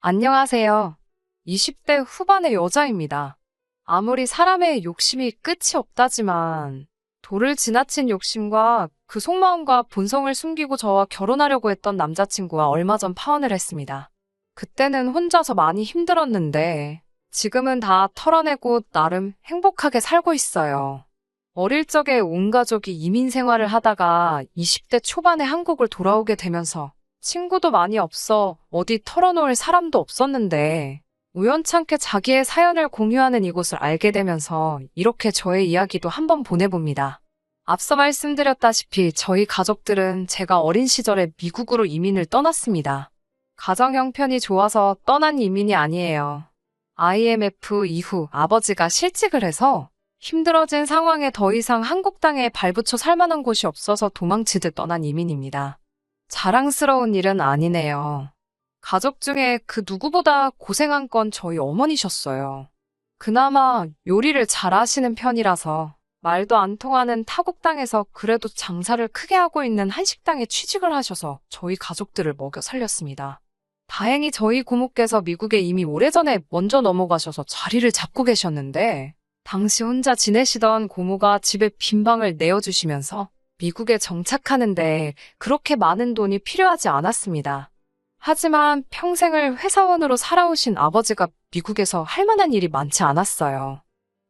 안녕하세요. 20대 후반의 여자입니다. 아무리 사람의 욕심이 끝이 없다지만 도를 지나친 욕심과 그 속마음과 본성을 숨기고 저와 결혼하려고 했던 남자친구와 얼마 전 파혼을 했습니다. 그때는 혼자서 많이 힘들었는데 지금은 다 털어내고 나름 행복하게 살고 있어요. 어릴 적에 온 가족이 이민 생활을 하다가 20대 초반에 한국을 돌아오게 되면서 친구도 많이 없어 어디 털어놓을 사람도 없었는데 우연찮게 자기의 사연을 공유하는 이곳을 알게 되면서 이렇게 저의 이야기도 한번 보내봅니다. 앞서 말씀드렸다시피 저희 가족들은 제가 어린 시절에 미국으로 이민을 떠났습니다. 가정 형편이 좋아서 떠난 이민이 아니에요. IMF 이후 아버지가 실직을 해서 힘들어진 상황에 더 이상 한국 땅에 발붙여 살 만한 곳이 없어서 도망치듯 떠난 이민입니다. 자랑스러운 일은 아니네요. 가족 중에 그 누구보다 고생한 건 저희 어머니셨어요. 그나마 요리를 잘 하시는 편이라서 말도 안 통하는 타국 땅에서 그래도 장사를 크게 하고 있는 한식당에 취직을 하셔서 저희 가족들을 먹여 살렸습니다. 다행히 저희 고모께서 미국에 이미 오래전에 먼저 넘어가셔서 자리를 잡고 계셨는데 당시 혼자 지내시던 고모가 집에 빈 방을 내어주시면서 미국에 정착하는데 그렇게 많은 돈이 필요하지 않았습니다. 하지만 평생을 회사원으로 살아오신 아버지가 미국에서 할 만한 일이 많지 않았어요.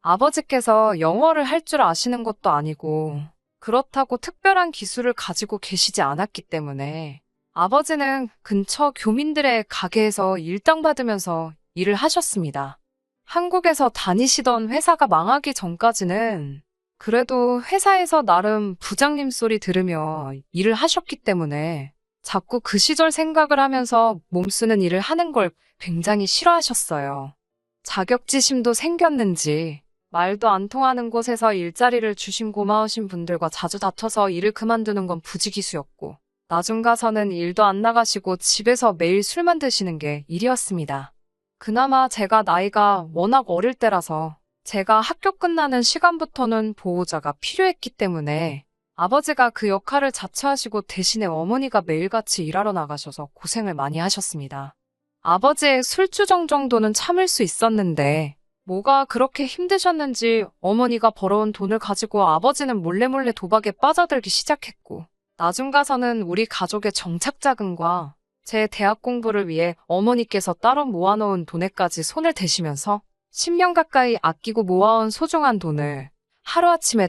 아버지께서 영어를 할 줄 아시는 것도 아니고 그렇다고 특별한 기술을 가지고 계시지 않았기 때문에 아버지는 근처 교민들의 가게에서 일당 받으면서 일을 하셨습니다. 한국에서 다니시던 회사가 망하기 전까지는 그래도 회사에서 나름 부장님 소리 들으며 일을 하셨기 때문에 자꾸 그 시절 생각을 하면서 몸쓰는 일을 하는 걸 굉장히 싫어하셨어요. 자격지심도 생겼는지 말도 안 통하는 곳에서 일자리를 주신 고마우신 분들과 자주 다퉈서 일을 그만두는 건 부지기수였고 나중 가서는 일도 안 나가시고 집에서 매일 술만 드시는 게 일이었습니다. 그나마 제가 나이가 워낙 어릴 때라서 제가 학교 끝나는 시간부터는 보호자가 필요했기 때문에 아버지가 그 역할을 자처하시고 대신에 어머니가 매일같이 일하러 나가셔서 고생을 많이 하셨습니다. 아버지의 술주정 정도는 참을 수 있었는데 뭐가 그렇게 힘드셨는지 어머니가 벌어온 돈을 가지고 아버지는 몰래몰래 도박에 빠져들기 시작했고 나중 가서는 우리 가족의 정착 자금과 제 대학 공부를 위해 어머니께서 따로 모아놓은 돈에까지 손을 대시면서 10년 가까이 아끼고 모아온 소중한 돈을 하루아침에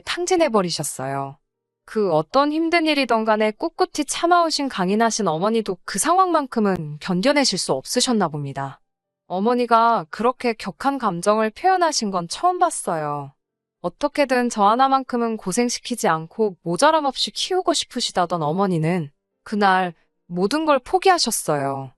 탕진해버리셨어요. 그 어떤 힘든 일이던 간에 꿋꿋이 참아오신 강인하신 어머니도 그 상황만큼은 견뎌내실 수 없으셨나 봅니다. 어머니가 그렇게 격한 감정을 표현하신 건 처음 봤어요. 어떻게든 저 하나만큼은 고생시키지 않고 모자람 없이 키우고 싶으시다던 어머니는 그날 모든 걸 포기하셨어요.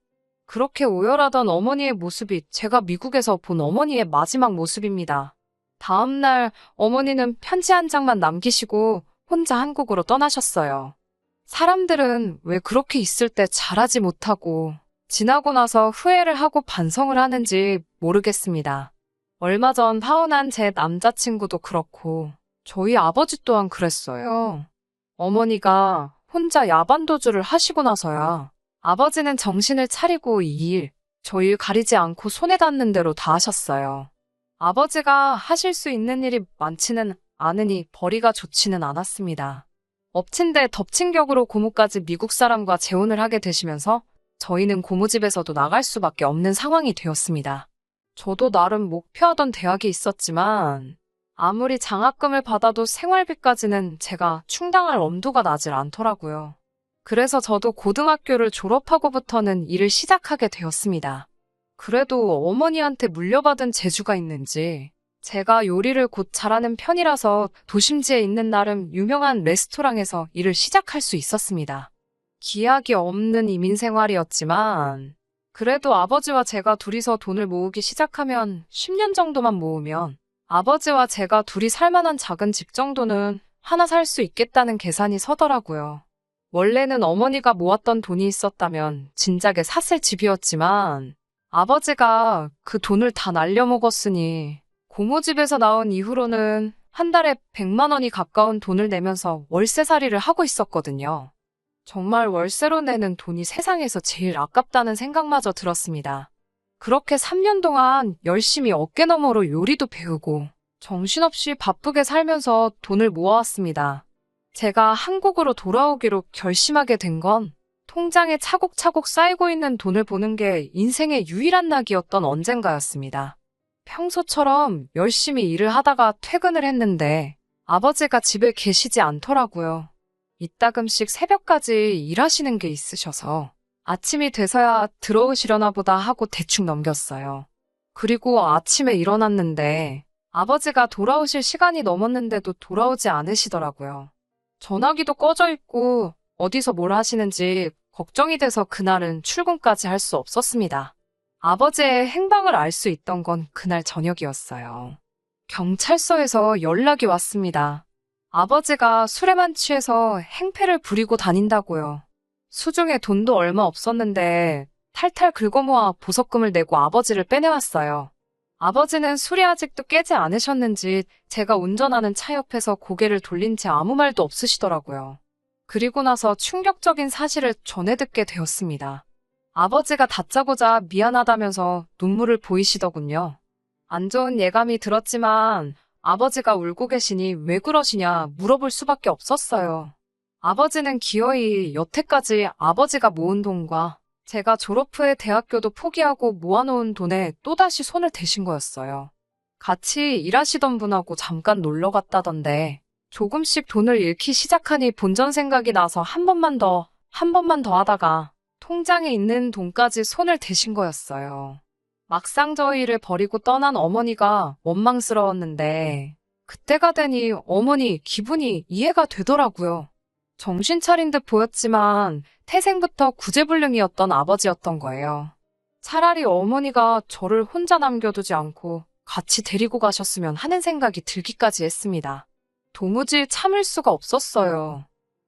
그렇게 오열하던 어머니의 모습이 제가 미국에서 본 어머니의 마지막 모습입니다. 다음날 어머니는 편지 한 장만 남기시고 혼자 한국으로 떠나셨어요. 사람들은 왜 그렇게 있을 때 잘하지 못하고 지나고 나서 후회를 하고 반성을 하는지 모르겠습니다. 얼마 전 파혼한 제 남자친구도 그렇고 저희 아버지 또한 그랬어요. 어머니가 혼자 야반도주를 하시고 나서야 아버지는 정신을 차리고 이 일, 저 일 가리지 않고 손에 닿는 대로 다 하셨어요. 아버지가 하실 수 있는 일이 많지는 않으니 벌이가 좋지는 않았습니다. 엎친 데 덮친 격으로 고모까지 미국 사람과 재혼을 하게 되시면서 저희는 고모 집에서도 나갈 수밖에 없는 상황이 되었습니다. 저도 나름 목표하던 대학이 있었지만 아무리 장학금을 받아도 생활비까지는 제가 충당할 엄두가 나질 않더라고요. 그래서 저도 고등학교를 졸업하고부터는 일을 시작하게 되었습니다. 그래도 어머니한테 물려받은 재주가 있는지 제가 요리를 곧 잘하는 편이라서 도심지에 있는 나름 유명한 레스토랑에서 일을 시작할 수 있었습니다. 기약이 없는 이민 생활이었지만 그래도 아버지와 제가 둘이서 돈을 모으기 시작하면 10년 정도만 모으면 아버지와 제가 둘이 살 만한 작은 집 정도는 하나 살 수 있겠다는 계산이 서더라고요. 원래는 어머니가 모았던 돈이 있었다면 진작에 샀을 집이었지만 아버지가 그 돈을 다 날려먹었으니 고모 집에서 나온 이후로는 한 달에 100만 원이 가까운 돈을 내면서 월세살이를 하고 있었거든요. 정말 월세로 내는 돈이 세상에서 제일 아깝다는 생각마저 들었습니다. 그렇게 3년 동안 열심히 어깨너머로 요리도 배우고 정신없이 바쁘게 살면서 돈을 모아왔습니다. 제가 한국으로 돌아오기로 결심하게 된 건 통장에 차곡차곡 쌓이고 있는 돈을 보는 게 인생의 유일한 낙이었던 언젠가였습니다. 평소처럼 열심히 일을 하다가 퇴근을 했는데 아버지가 집에 계시지 않더라고요. 이따금씩 새벽까지 일하시는 게 있으셔서 아침이 돼서야 들어오시려나 보다 하고 대충 넘겼어요. 그리고 아침에 일어났는데 아버지가 돌아오실 시간이 넘었는데도 돌아오지 않으시더라고요. 전화기도 꺼져 있고 어디서 뭘 하시는지 걱정이 돼서 그날은 출근까지 할 수 없었습니다. 아버지의 행방을 알 수 있던 건 그날 저녁이었어요. 경찰서에서 연락이 왔습니다. 아버지가 술에만 취해서 행패를 부리고 다닌다고요. 수중에 돈도 얼마 없었는데 탈탈 긁어모아 보석금을 내고 아버지를 빼내왔어요. 아버지는 술이 아직도 깨지 않으셨는지 제가 운전하는 차 옆에서 고개를 돌린 채 아무 말도 없으시더라고요. 그리고 나서 충격적인 사실을 전해 듣게 되었습니다. 아버지가 다짜고짜 미안하다면서 눈물을 보이시더군요. 안 좋은 예감이 들었지만 아버지가 울고 계시니 왜 그러시냐 물어볼 수밖에 없었어요. 아버지는 기어이 여태까지 아버지가 모은 돈과 제가 졸업 후에 대학교도 포기하고 모아놓은 돈에 또다시 손을 대신 거였어요. 같이 일하시던 분하고 잠깐 놀러 갔다던데 조금씩 돈을 잃기 시작하니 본전 생각이 나서 한 번만 더 하다가 통장에 있는 돈까지 손을 대신 거였어요. 막상 저희를 버리고 떠난 어머니가 원망스러웠는데 그때가 되니 어머니 기분이 이해가 되더라고요. 정신 차린 듯 보였지만 태생부터 구제불능이었던 아버지였던 거예요. 차라리 어머니가 저를 혼자 남겨두지 않고 같이 데리고 가셨으면 하는 생각이 들기까지 했습니다. 도무지 참을 수가 없었어요.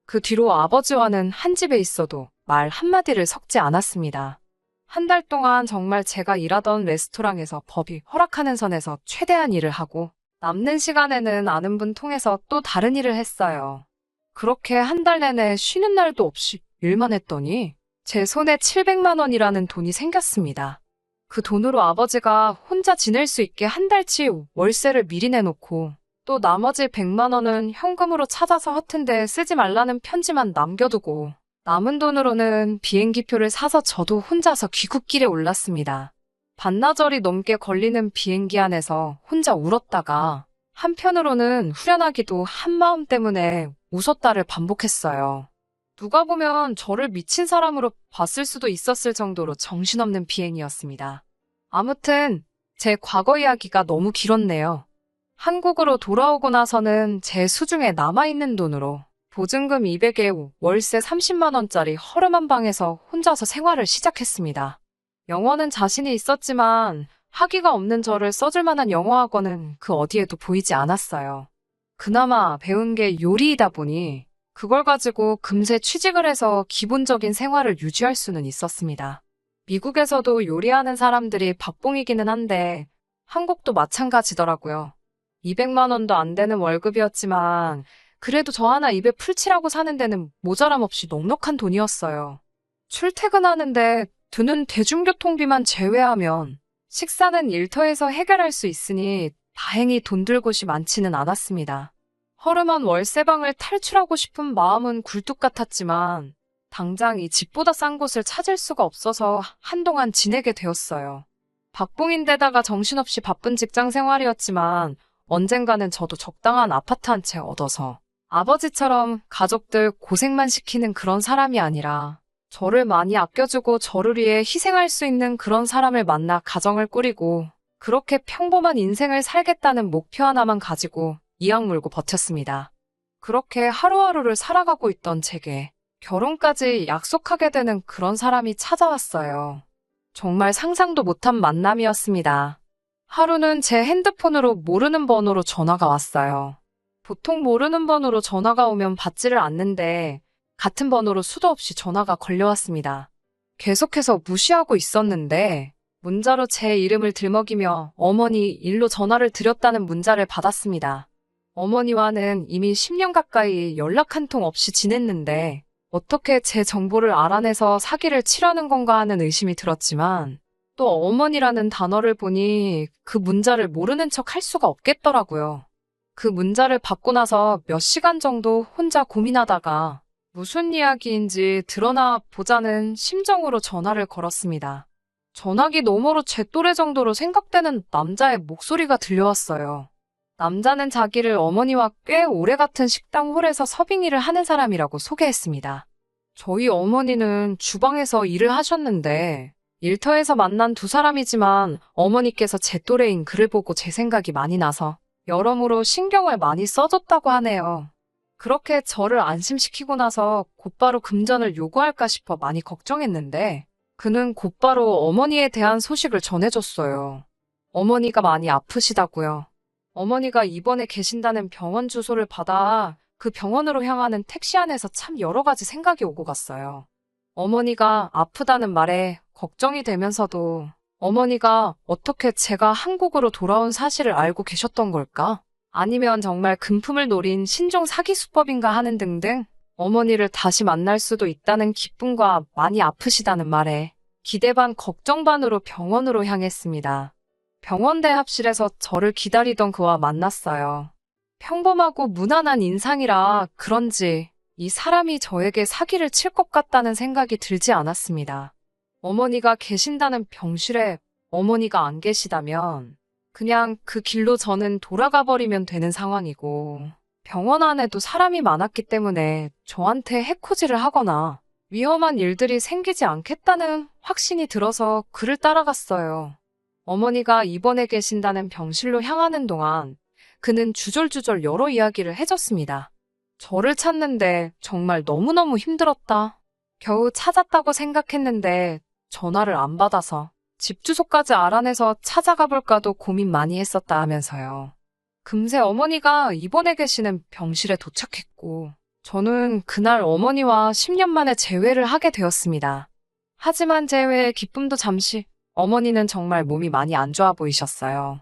그 뒤로 아버지와는 한 집에 있어도 말 한마디를 섞지 않았습니다. 한 달 동안 정말 제가 일하던 레스토랑에서 법이 허락하는 선에서 최대한 일을 하고 남는 시간에는 아는 분 통해서 또 다른 일을 했어요. 그렇게 한 달 내내 쉬는 날도 없이 일만 했더니 제 손에 700만 원이라는 돈이 생겼습니다. 그 돈으로 아버지가 혼자 지낼 수 있게 한 달치 월세를 미리 내놓고 또 나머지 100만 원은 현금으로 찾아서 허튼 데 쓰지 말라는 편지만 남겨두고 남은 돈으로는 비행기표를 사서 저도 혼자서 귀국길에 올랐습니다. 반나절이 넘게 걸리는 비행기 안에서 혼자 울었다가 한편으로는 후련하기도 한 마음 때문에 웃었다를 반복했어요. 누가 보면 저를 미친 사람으로 봤을 수도 있었을 정도로 정신없는 비행이었습니다. 아무튼 제 과거 이야기가 너무 길었네요. 한국으로 돌아오고 나서는 제 수중에 남아있는 돈으로 보증금 200에 월세 30만 원짜리 허름한 방에서 혼자서 생활을 시작했습니다. 영어는 자신이 있었지만 학위가 없는 저를 써줄 만한 영어 학원은 그 어디에도 보이지 않았어요. 그나마 배운 게 요리이다 보니 그걸 가지고 금세 취직을 해서 기본적인 생활을 유지할 수는 있었습니다. 미국에서도 요리하는 사람들이 박봉이기는 한데 한국도 마찬가지더라고요. 200만 원도 안 되는 월급이었지만 그래도 저 하나 입에 풀칠하고 사는 데는 모자람 없이 넉넉한 돈이었어요. 출퇴근하는데 드는 대중교통비만 제외하면 식사는 일터에서 해결할 수 있으니 다행히 돈 들 곳이 많지는 않았습니다. 허름한 월세방을 탈출하고 싶은 마음은 굴뚝 같았지만 당장 이 집보다 싼 곳을 찾을 수가 없어서 한동안 지내게 되었어요. 박봉인데다가 정신없이 바쁜 직장 생활이었지만 언젠가는 저도 적당한 아파트 한 채 얻어서 아버지처럼 가족들 고생만 시키는 그런 사람이 아니라 저를 많이 아껴주고 저를 위해 희생할 수 있는 그런 사람을 만나 가정을 꾸리고 그렇게 평범한 인생을 살겠다는 목표 하나만 가지고 이악 물고 버텼습니다. 그렇게 하루하루를 살아가고 있던 제게 결혼까지 약속하게 되는 그런 사람이 찾아왔어요. 정말 상상도 못한 만남이었습니다. 하루는 제 핸드폰으로 모르는 번호로 전화가 왔어요. 보통 모르는 번호로 전화가 오면 받지를 않는데 같은 번호로 수도 없이 전화가 걸려왔습니다. 계속해서 무시하고 있었는데 문자로 제 이름을 들먹이며 어머니 일로 전화를 드렸다는 문자를 받았습니다. 어머니와는 이미 10년 가까이 연락 한 통 없이 지냈는데 어떻게 제 정보를 알아내서 사기를 치려는 건가 하는 의심이 들었지만 또 어머니라는 단어를 보니 그 문자를 모르는 척 할 수가 없겠더라고요. 그 문자를 받고 나서 몇 시간 정도 혼자 고민하다가 무슨 이야기인지 드러나 보자는 심정으로 전화를 걸었습니다. 전화기 너머로 제 또래 정도로 생각되는 남자의 목소리가 들려왔어요. 남자는 자기를 어머니와 꽤 오래 같은 식당 홀에서 서빙 일을 하는 사람이라고 소개했습니다. 저희 어머니는 주방에서 일을 하셨는데 일터에서 만난 두 사람이지만 어머니께서 제 또래인 그를 보고 제 생각이 많이 나서 여러모로 신경을 많이 써줬다고 하네요. 그렇게 저를 안심시키고 나서 곧바로 금전을 요구할까 싶어 많이 걱정했는데 그는 곧바로 어머니에 대한 소식을 전해줬어요. 어머니가 많이 아프시다고요. 어머니가 입원해 계신다는 병원 주소를 받아 그 병원으로 향하는 택시 안에서 참 여러 가지 생각이 오고 갔어요. 어머니가 아프다는 말에 걱정이 되면서도 어머니가 어떻게 제가 한국으로 돌아온 사실을 알고 계셨던 걸까? 아니면 정말 금품을 노린 신종 사기 수법인가 하는 등등 어머니를 다시 만날 수도 있다는 기쁨과 많이 아프시다는 말에 기대 반 걱정 반으로 병원으로 향했습니다. 병원 대합실에서 저를 기다리던 그와 만났어요. 평범하고 무난한 인상이라 그런지 이 사람이 저에게 사기를 칠 것 같다는 생각이 들지 않았습니다. 어머니가 계신다는 병실에 어머니가 안 계시다면 그냥 그 길로 저는 돌아가 버리면 되는 상황이고 병원 안에도 사람이 많았기 때문에 저한테 해코지를 하거나 위험한 일들이 생기지 않겠다는 확신이 들어서 그를 따라갔어요. 어머니가 입원해 계신다는 병실로 향하는 동안 그는 주절주절 여러 이야기를 해줬습니다. 저를 찾는데 정말 너무너무 힘들었다. 겨우 찾았다고 생각했는데 전화를 안 받아서 집 주소까지 알아내서 찾아가 볼까도 고민 많이 했었다 하면서요. 금세 어머니가 입원해 계시는 병실에 도착했고 저는 그날 어머니와 10년 만에 재회를 하게 되었습니다. 하지만 재회의 기쁨도 잠시 어머니는 정말 몸이 많이 안 좋아 보이셨어요.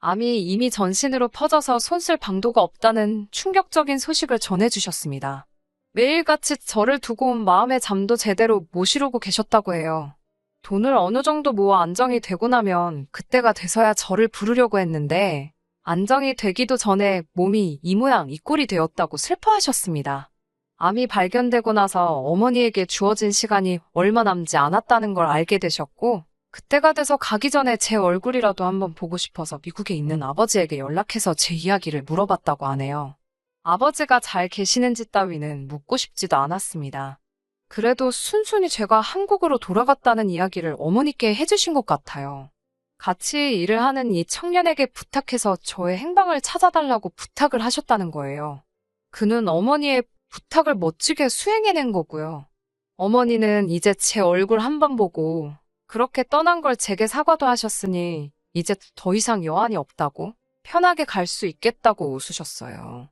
암이 이미 전신으로 퍼져서 손쓸 방도가 없다는 충격적인 소식을 전해주셨습니다. 매일같이 저를 두고 온 마음의 잠도 제대로 못 이루고 계셨다고 해요. 돈을 어느 정도 모아 안정이 되고 나면 그때가 돼서야 저를 부르려고 했는데 안정이 되기도 전에 몸이 이 모양 이 꼴이 되었다고 슬퍼하셨습니다. 암이 발견되고 나서 어머니에게 주어진 시간이 얼마 남지 않았다는 걸 알게 되셨고 그때가 돼서 가기 전에 제 얼굴이라도 한번 보고 싶어서 미국에 있는 아버지에게 연락해서 제 이야기를 물어봤다고 하네요. 아버지가 잘 계시는지 따위는 묻고 싶지도 않았습니다. 그래도 순순히 제가 한국으로 돌아갔다는 이야기를 어머니께 해주신 것 같아요. 같이 일을 하는 이 청년에게 부탁해서 저의 행방을 찾아달라고 부탁을 하셨다는 거예요. 그는 어머니의 부탁을 멋지게 수행해낸 거고요. 어머니는 이제 제 얼굴 한번 보고 그렇게 떠난 걸 제게 사과도 하셨으니 이제 더 이상 여한이 없다고 편하게 갈 수 있겠다고 웃으셨어요.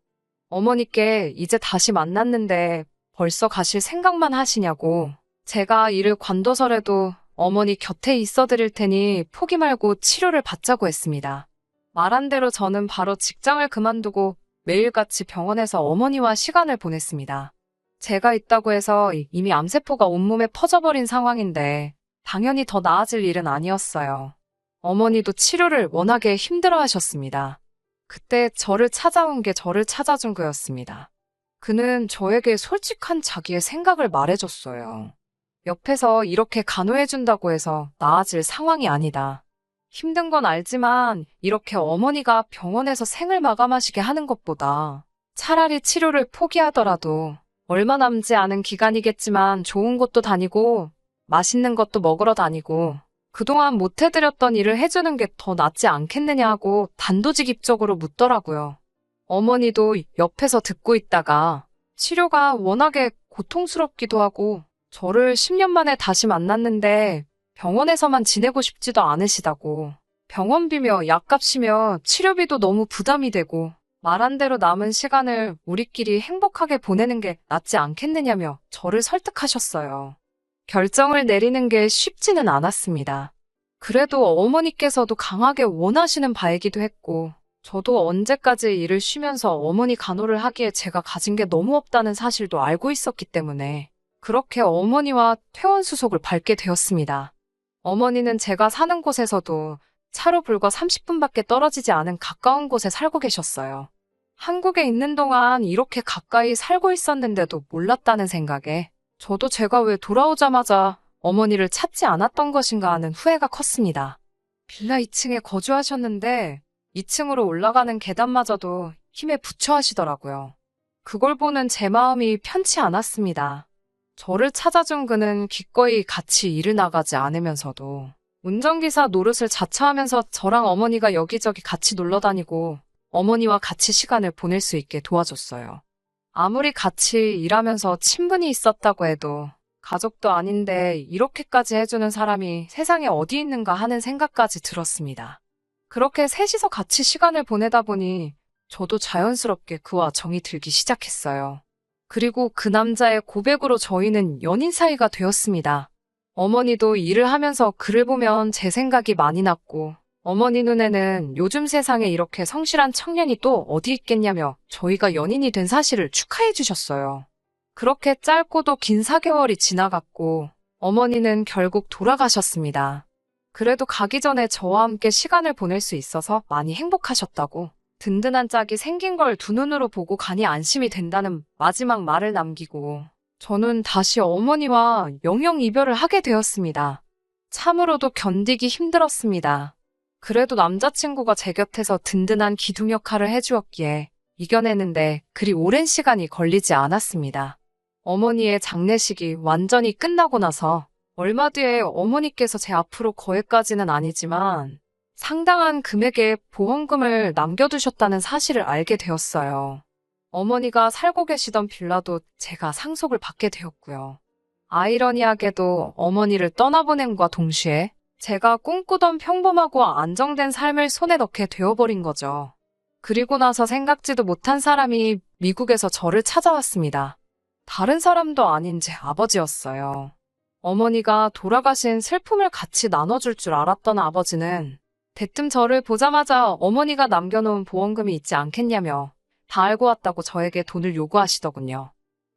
어머니께 이제 다시 만났는데 벌써 가실 생각만 하시냐고 제가 이를 관둬서라도 어머니 곁에 있어 드릴 테니 포기 말고 치료를 받자고 했습니다. 말한 대로 저는 바로 직장을 그만두고 매일같이 병원에서 어머니와 시간을 보냈습니다. 제가 있다고 해서 이미 암세포가 온몸에 퍼져버린 상황인데 당연히 더 나아질 일은 아니었어요. 어머니도 치료를 워낙에 힘들어 하셨습니다. 그때 저를 찾아온 게 저를 찾아준 거였습니다. 그는 저에게 솔직한 자기의 생각을 말해줬어요. 옆에서 이렇게 간호해준다고 해서 나아질 상황이 아니다. 힘든 건 알지만 이렇게 어머니가 병원에서 생을 마감하시게 하는 것보다 차라리 치료를 포기하더라도 얼마 남지 않은 기간이겠지만 좋은 곳도 다니고 맛있는 것도 먹으러 다니고 그동안 못 해드렸던 일을 해주는 게 더 낫지 않겠느냐 하고 단도직입적으로 묻더라고요. 어머니도 옆에서 듣고 있다가 치료가 워낙에 고통스럽기도 하고 저를 10년 만에 다시 만났는데 병원에서만 지내고 싶지도 않으시다고 병원비며 약값이며 치료비도 너무 부담이 되고 말한 대로 남은 시간을 우리끼리 행복하게 보내는 게 낫지 않겠느냐며 저를 설득하셨어요. 결정을 내리는 게 쉽지는 않았습니다. 그래도 어머니께서도 강하게 원하시는 바이기도 했고 저도 언제까지 일을 쉬면서 어머니 간호를 하기에 제가 가진 게 너무 없다는 사실도 알고 있었기 때문에 그렇게 어머니와 퇴원수속을 밟게 되었습니다. 어머니는 제가 사는 곳에서도 차로 불과 30분밖에 떨어지지 않은 가까운 곳에 살고 계셨어요. 한국에 있는 동안 이렇게 가까이 살고 있었는데도 몰랐다는 생각에 저도 제가 왜 돌아오자마자 어머니를 찾지 않았던 것인가 하는 후회가 컸습니다. 빌라 2층에 거주하셨는데 2층으로 올라가는 계단마저도 힘에 부처 하시더라고요. 그걸 보는 제 마음이 편치 않았습니다. 저를 찾아준 그는 기꺼이 같이 일을 나가지 않으면서도 운전기사 노릇을 자처하면서 저랑 어머니가 여기저기 같이 놀러 다니고 어머니와 같이 시간을 보낼 수 있게 도와줬어요. 아무리 같이 일하면서 친분이 있었다고 해도 가족도 아닌데 이렇게까지 해주는 사람이 세상에 어디 있는가 하는 생각까지 들었습니다. 그렇게 셋이서 같이 시간을 보내다 보니 저도 자연스럽게 그와 정이 들기 시작했어요. 그리고 그 남자의 고백으로 저희는 연인 사이가 되었습니다. 어머니도 일을 하면서 그를 보면 제 생각이 많이 났고 어머니 눈에는 요즘 세상에 이렇게 성실한 청년이 또 어디 있겠냐며 저희가 연인이 된 사실을 축하해 주셨어요. 그렇게 짧고도 긴 4개월이 지나갔고 어머니는 결국 돌아가셨습니다. 그래도 가기 전에 저와 함께 시간을 보낼 수 있어서 많이 행복하셨다고 든든한 짝이 생긴 걸 두 눈으로 보고 가니 안심이 된다는 마지막 말을 남기고 저는 다시 어머니와 영영 이별을 하게 되었습니다. 참으로도 견디기 힘들었습니다. 그래도 남자친구가 제 곁에서 든든한 기둥 역할을 해주었기에 이겨내는데 그리 오랜 시간이 걸리지 않았습니다. 어머니의 장례식이 완전히 끝나고 나서 얼마 뒤에 어머니께서 제 앞으로 거액까지는 아니지만 상당한 금액의 보험금을 남겨두셨다는 사실을 알게 되었어요. 어머니가 살고 계시던 빌라도 제가 상속을 받게 되었고요. 아이러니하게도 어머니를 떠나보냄과 동시에 제가 꿈꾸던 평범하고 안정된 삶을 손에 넣게 되어버린 거죠. 그리고 나서 생각지도 못한 사람이 미국에서 저를 찾아왔습니다. 다른 사람도 아닌 제 아버지였어요. 어머니가 돌아가신 슬픔을 같이 나눠줄 줄 알았던 아버지는 대뜸 저를 보자마자 어머니가 남겨놓은 보험금이 있지 않겠냐며 다 알고 왔다고 저에게 돈을 요구하시더군요.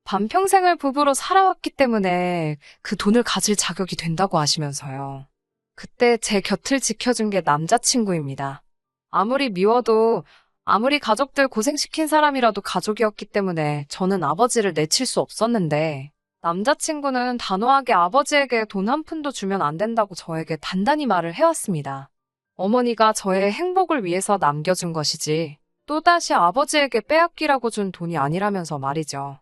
반평생을 부부로 살아왔기 때문에 그 돈을 가질 자격이 된다고 하시면서요. 그때 제 곁을 지켜준 게 남자친구입니다. 아무리 미워도 아무리 가족들 고생시킨 사람이라도 가족이었기 때문에 저는 아버지를 내칠 수 없었는데 남자친구는 단호하게 아버지에게 돈 한 푼도 주면 안 된다고 저에게 단단히 말을 해왔습니다. 어머니가 저의 행복을 위해서 남겨준 것이지 또다시 아버지에게 빼앗기라고 준 돈이 아니라면서 말이죠.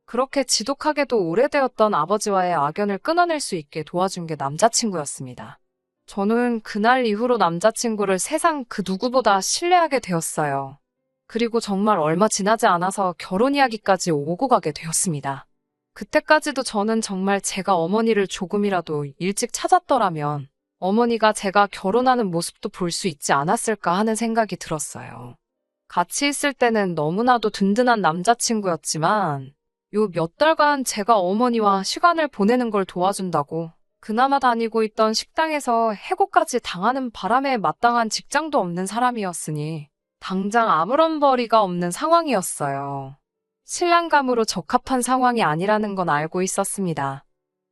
그렇게 지독하게도 오래되었던 아버지와의 악연을 끊어낼 수 있게 도와준 게 남자친구였습니다. 저는 그날 이후로 남자친구를 세상 그 누구보다 신뢰하게 되었어요. 그리고 정말 얼마 지나지 않아서 결혼 이야기까지 오고 가게 되었습니다. 그때까지도 저는 정말 제가 어머니를 조금이라도 일찍 찾았더라면 어머니가 제가 결혼하는 모습도 볼 수 있지 않았을까 하는 생각이 들었어요. 같이 있을 때는 너무나도 든든한 남자친구였지만 요 몇 달간 제가 어머니와 시간을 보내는 걸 도와준다고 그나마 다니고 있던 식당에서 해고까지 당하는 바람에 마땅한 직장도 없는 사람이었으니 당장 아무런 벌이가 없는 상황이었어요. 신랑감으로 적합한 상황이 아니라는 건 알고 있었습니다.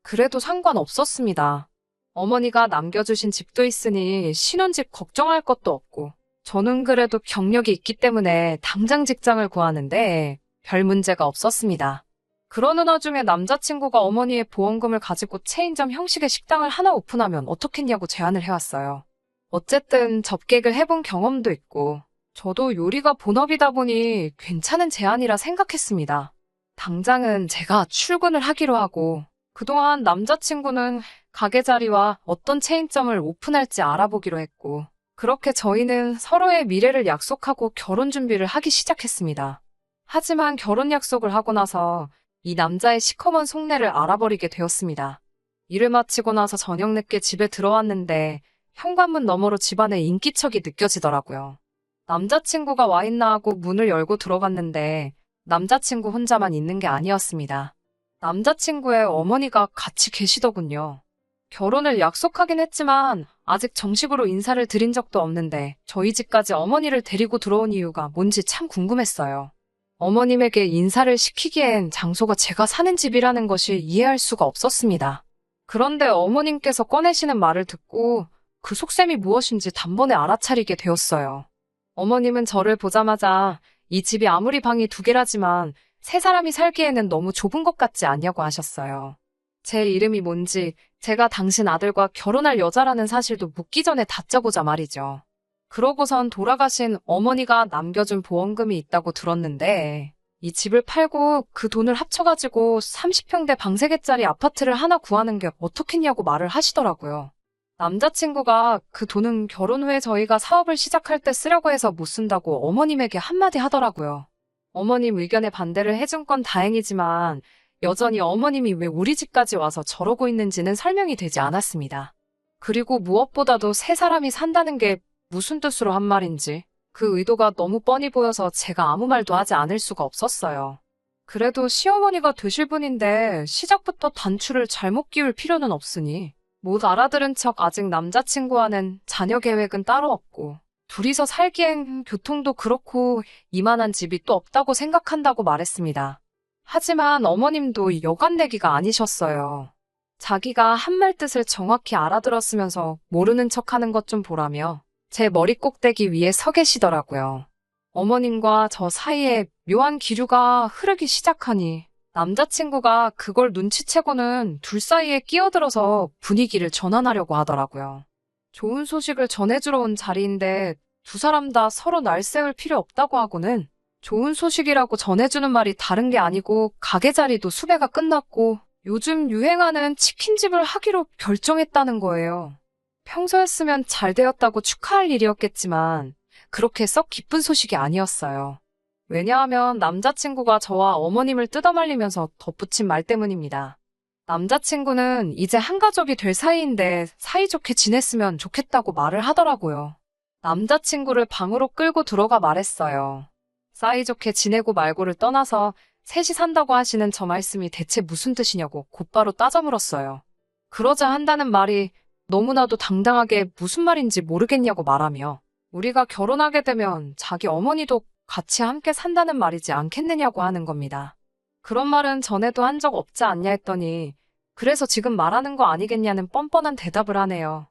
그래도 상관없었습니다. 어머니가 남겨주신 집도 있으니 신혼집 걱정할 것도 없고 저는 그래도 경력이 있기 때문에 당장 직장을 구하는데 별 문제가 없었습니다. 그러는 와중에 남자친구가 어머니의 보험금을 가지고 체인점 형식의 식당을 하나 오픈하면 어떻겠냐고 제안을 해왔어요. 어쨌든 접객을 해본 경험도 있고 저도 요리가 본업이다 보니 괜찮은 제안이라 생각했습니다. 당장은 제가 출근을 하기로 하고 그동안 남자친구는 가게 자리와 어떤 체인점을 오픈할지 알아보기로 했고 그렇게 저희는 서로의 미래를 약속하고 결혼 준비를 하기 시작했습니다. 하지만 결혼 약속을 하고 나서 이 남자의 시커먼 속내를 알아버리게 되었습니다. 일을 마치고 나서 저녁 늦게 집에 들어왔는데 현관문 너머로 집안의 인기척이 느껴지더라고요. 남자친구가 와 있나 하고 문을 열고 들어갔는데 남자친구 혼자만 있는 게 아니었습니다. 남자친구의 어머니가 같이 계시더군요. 결혼을 약속하긴 했지만 아직 정식으로 인사를 드린 적도 없는데 저희 집까지 어머니를 데리고 들어온 이유가 뭔지 참 궁금했어요. 어머님에게 인사를 시키기엔 장소가 제가 사는 집이라는 것이 이해할 수가 없었습니다. 그런데 어머님께서 꺼내시는 말을 듣고 그 속셈이 무엇인지 단번에 알아차리게 되었어요. 어머님은 저를 보자마자 이 집이 아무리 방이 2개라지만 3사람이 살기에는 너무 좁은 것 같지 않냐고 하셨어요. 제 이름이 뭔지, 제가 당신 아들과 결혼할 여자라는 사실도 묻기 전에 다짜고자 말이죠. 그러고선 돌아가신 어머니가 남겨준 보험금이 있다고 들었는데 이 집을 팔고 그 돈을 합쳐가지고 30평대 방 3개짜리 아파트를 하나 구하는 게 어떻겠냐고 말을 하시더라고요. 남자친구가 그 돈은 결혼 후에 저희가 사업을 시작할 때 쓰려고 해서 못 쓴다고 어머님에게 한마디 하더라고요. 어머님 의견에 반대를 해준 건 다행이지만 여전히 어머님이 왜 우리 집까지 와서 저러고 있는지는 설명이 되지 않았습니다. 그리고 무엇보다도 3사람이 산다는 게 무슨 뜻으로 한 말인지 그 의도가 너무 뻔히 보여서 제가 아무 말도 하지 않을 수가 없었어요. 그래도 시어머니가 되실 분인데 시작부터 단추를 잘못 끼울 필요는 없으니 못 알아들은 척 아직 남자친구와는 자녀 계획은 따로 없고 둘이서 살기엔 교통도 그렇고 이만한 집이 또 없다고 생각한다고 말했습니다. 하지만 어머님도 여간내기가 아니셨어요. 자기가 한 말 뜻을 정확히 알아들었으면서 모르는 척하는 것 좀 보라며 제 머리 꼭대기 위에 서 계시더라고요. 어머님과 저 사이에 묘한 기류가 흐르기 시작하니 남자친구가 그걸 눈치채고는 둘 사이에 끼어들어서 분위기를 전환하려고 하더라고요. 좋은 소식을 전해주러 온 자리인데 2사람 다 서로 날쌔울 필요 없다고 하고는 좋은 소식이라고 전해주는 말이 다른 게 아니고 가게 자리도 수배가 끝났고 요즘 유행하는 치킨집을 하기로 결정했다는 거예요. 평소였으면 잘 되었다고 축하할 일이었겠지만 그렇게 썩 기쁜 소식이 아니었어요. 왜냐하면 남자친구가 저와 어머님을 뜯어말리면서 덧붙인 말 때문입니다. 남자친구는 이제 한 가족이 될 사이인데 사이좋게 지냈으면 좋겠다고 말을 하더라고요. 남자친구를 방으로 끌고 들어가 말했어요. 사이좋게 지내고 말고를 떠나서 셋이 산다고 하시는 저 말씀이 대체 무슨 뜻이냐고 곧바로 따져 물었어요. 그러자 한다는 말이 너무나도 당당하게 무슨 말인지 모르겠냐고 말하며 우리가 결혼하게 되면 자기 어머니도 같이 함께 산다는 말이지 않겠느냐고 하는 겁니다. 그런 말은 전에도 한 적 없지 않냐 했더니 그래서 지금 말하는 거 아니겠냐는 뻔뻔한 대답을 하네요.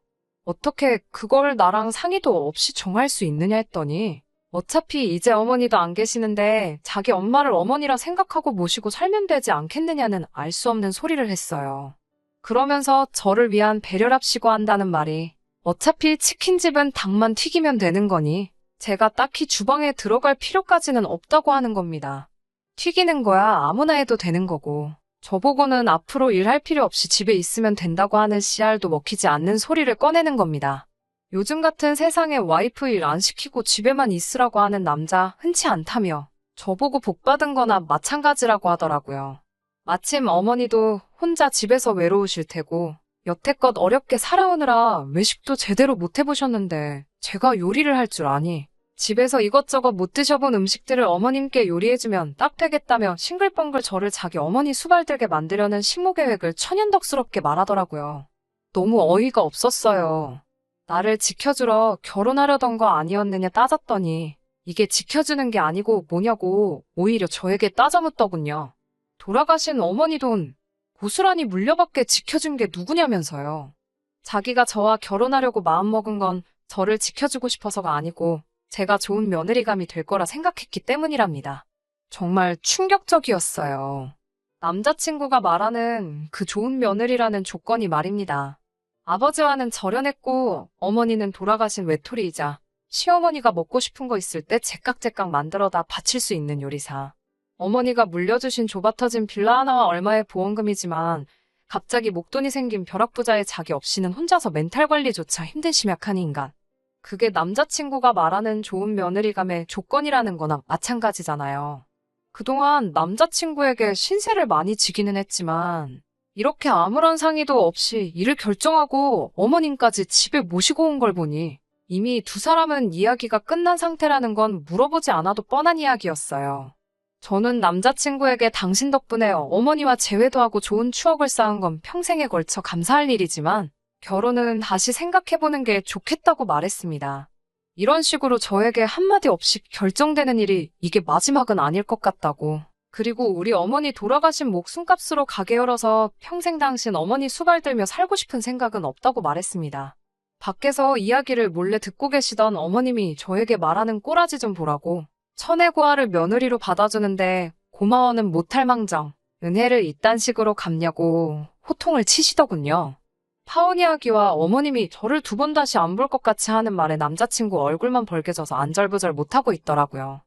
어떻게 그걸 나랑 상의도 없이 정할 수 있느냐 했더니 어차피 이제 어머니도 안 계시는데 자기 엄마를 어머니라 생각하고 모시고 살면 되지 않겠느냐는 알 수 없는 소리를 했어요. 그러면서 저를 위한 배려랍시고 한다는 말이 어차피 치킨집은 닭만 튀기면 되는 거니 제가 딱히 주방에 들어갈 필요까지는 없다고 하는 겁니다. 튀기는 거야 아무나 해도 되는 거고 저보고는 앞으로 일할 필요 없이 집에 있으면 된다고 하는 씨알도 먹히지 않는 소리를 꺼내는 겁니다. 요즘 같은 세상에 와이프 일 안 시키고 집에만 있으라고 하는 남자 흔치 않다며 저보고 복받은 거나 마찬가지라고 하더라고요. 마침 어머니도 혼자 집에서 외로우실 테고 여태껏 어렵게 살아오느라 외식도 제대로 못 해보셨는데 제가 요리를 할 줄 아니 집에서 이것저것 못 드셔본 음식들을 어머님께 요리해주면 딱 되겠다며 싱글벙글 저를 자기 어머니 수발들게 만들려는 식모계획을 천연덕스럽게 말하더라고요. 너무 어이가 없었어요. 나를 지켜주러 결혼하려던 거 아니었느냐 따졌더니 이게 지켜주는 게 아니고 뭐냐고 오히려 저에게 따져묻더군요. 돌아가신 어머니 돈 고스란히 물려받게 지켜준 게 누구냐면서요. 자기가 저와 결혼하려고 마음먹은 건 저를 지켜주고 싶어서가 아니고 제가 좋은 며느리감이 될 거라 생각했기 때문이랍니다. 정말 충격적이었어요. 남자친구가 말하는 그 좋은 며느리라는 조건이 말입니다. 아버지와는 절연했고 어머니는 돌아가신 외톨이이자 시어머니가 먹고 싶은 거 있을 때 제깍제깍 만들어다 바칠 수 있는 요리사. 어머니가 물려주신 좁아터진 빌라 하나와 얼마의 보험금이지만 갑자기 목돈이 생긴 벼락부자의 자기 없이는 혼자서 멘탈 관리조차 힘든 심약한 인간. 그게 남자친구가 말하는 좋은 며느리감의 조건이라는 거나 마찬가지잖아요. 그동안 남자친구에게 신세를 많이 지기는 했지만 이렇게 아무런 상의도 없이 일을 결정하고 어머님까지 집에 모시고 온 걸 보니 이미 2사람은 이야기가 끝난 상태라는 건 물어보지 않아도 뻔한 이야기였어요. 저는 남자친구에게 당신 덕분에 어머니와 재회도 하고 좋은 추억을 쌓은 건 평생에 걸쳐 감사할 일이지만 결혼은 다시 생각해보는 게 좋겠다고 말했습니다. 이런 식으로 저에게 한마디 없이 결정되는 일이 이게 마지막은 아닐 것 같다고. 그리고 우리 어머니 돌아가신 목숨값으로 가게 열어서 평생 당신 어머니 수발 들며 살고 싶은 생각은 없다고 말했습니다. 밖에서 이야기를 몰래 듣고 계시던 어머님이 저에게 말하는 꼬라지 좀 보라고. 천혜고아를 며느리로 받아주는데 고마워는 못할 망정 은혜를 이딴 식으로 갚냐고 호통을 치시더군요. 파혼 이야기와 어머님이 저를 두 번 다시 안 볼 것 같이 하는 말에 남자친구 얼굴만 벌개져서 안절부절 못하고 있더라고요.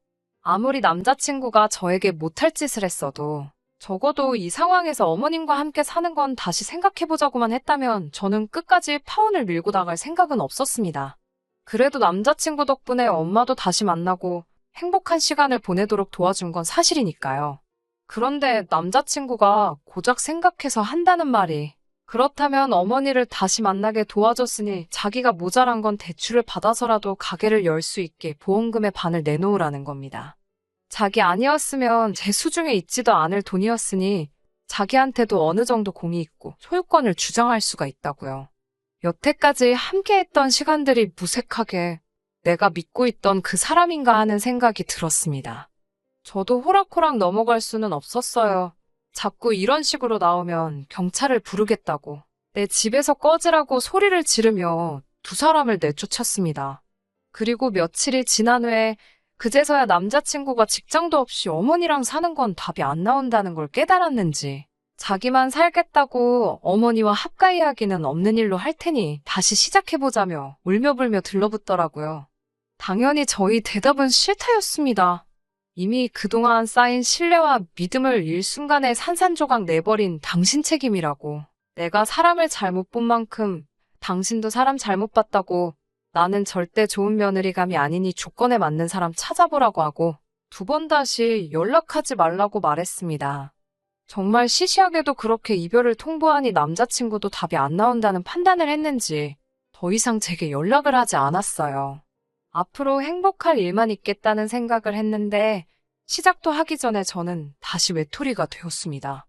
아무리 남자친구가 저에게 못할 짓을 했어도 적어도 이 상황에서 어머님과 함께 사는 건 다시 생각해보자고만 했다면 저는 끝까지 파혼을 밀고 나갈 생각은 없었습니다. 그래도 남자친구 덕분에 엄마도 다시 만나고 행복한 시간을 보내도록 도와준 건 사실이니까요. 그런데 남자친구가 고작 생각해서 한다는 말이 그렇다면 어머니를 다시 만나게 도와줬으니 자기가 모자란 건 대출을 받아서라도 가게를 열 수 있게 보험금의 반을 내놓으라는 겁니다. 자기 아니었으면 제 수중에 있지도 않을 돈이었으니 자기한테도 어느 정도 공이 있고 소유권을 주장할 수가 있다고요. 여태까지 함께했던 시간들이 무색하게 내가 믿고 있던 그 사람인가 하는 생각이 들었습니다. 저도 호락호락 넘어갈 수는 없었어요. 자꾸 이런 식으로 나오면 경찰을 부르겠다고 내 집에서 꺼지라고 소리를 지르며 두 사람을 내쫓았습니다. 그리고 며칠이 지난 후에 그제서야 남자친구가 직장도 없이 어머니랑 사는 건 답이 안 나온다는 걸 깨달았는지 자기만 살겠다고 어머니와 합가 이야기는 없는 일로 할 테니 다시 시작해보자며 울며불며 들러붙더라고요. 당연히 저희 대답은 싫다였습니다. 이미 그동안 쌓인 신뢰와 믿음을 일순간에 산산조각 내버린 당신 책임이라고. 내가 사람을 잘못 본 만큼 당신도 사람 잘못 봤다고. 나는 절대 좋은 며느리감이 아니니 조건에 맞는 사람 찾아보라고 하고 두 번 다시 연락하지 말라고 말했습니다. 정말 시시하게도 그렇게 이별을 통보하니 남자친구도 답이 안 나온다는 판단을 했는지 더 이상 제게 연락을 하지 않았어요. 앞으로 행복할 일만 있겠다는 생각을 했는데 시작도 하기 전에 저는 다시 외톨이가 되었습니다.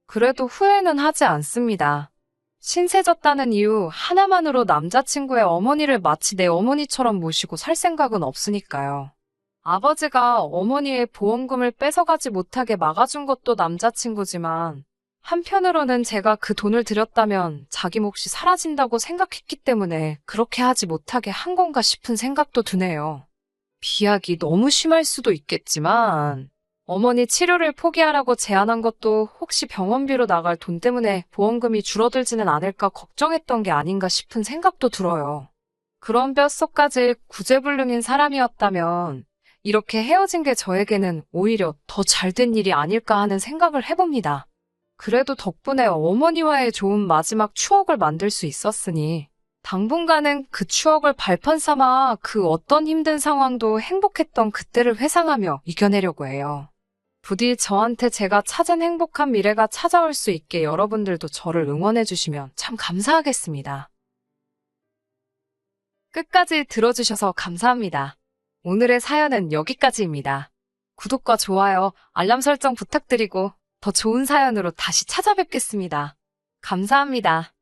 그래도 후회는 하지 않습니다. 신세졌다는 이유 하나만으로 남자친구의 어머니를 마치 내 어머니처럼 모시고 살 생각은 없으니까요. 아버지가 어머니의 보험금을 뺏어가지 못하게 막아준 것도 남자친구지만 한편으로는 제가 그 돈을 들였다면 자기 몫이 사라진다고 생각했기 때문에 그렇게 하지 못하게 한 건가 싶은 생각도 드네요. 비약이 너무 심할 수도 있겠지만 어머니 치료를 포기하라고 제안한 것도 혹시 병원비로 나갈 돈 때문에 보험금이 줄어들지는 않을까 걱정했던 게 아닌가 싶은 생각도 들어요. 그런 뼛속까지 구제불능인 사람이었다면 이렇게 헤어진 게 저에게는 오히려 더 잘된 일이 아닐까 하는 생각을 해봅니다. 그래도 덕분에 어머니와의 좋은 마지막 추억을 만들 수 있었으니 당분간은 그 추억을 발판 삼아 그 어떤 힘든 상황도 행복했던 그때를 회상하며 이겨내려고 해요. 부디 저한테 제가 찾은 행복한 미래가 찾아올 수 있게 여러분들도 저를 응원해 주시면 참 감사하겠습니다. 끝까지 들어주셔서 감사합니다. 오늘의 사연은 여기까지입니다. 구독과 좋아요, 알람 설정 부탁드리고 더 좋은 사연으로 다시 찾아뵙겠습니다. 감사합니다.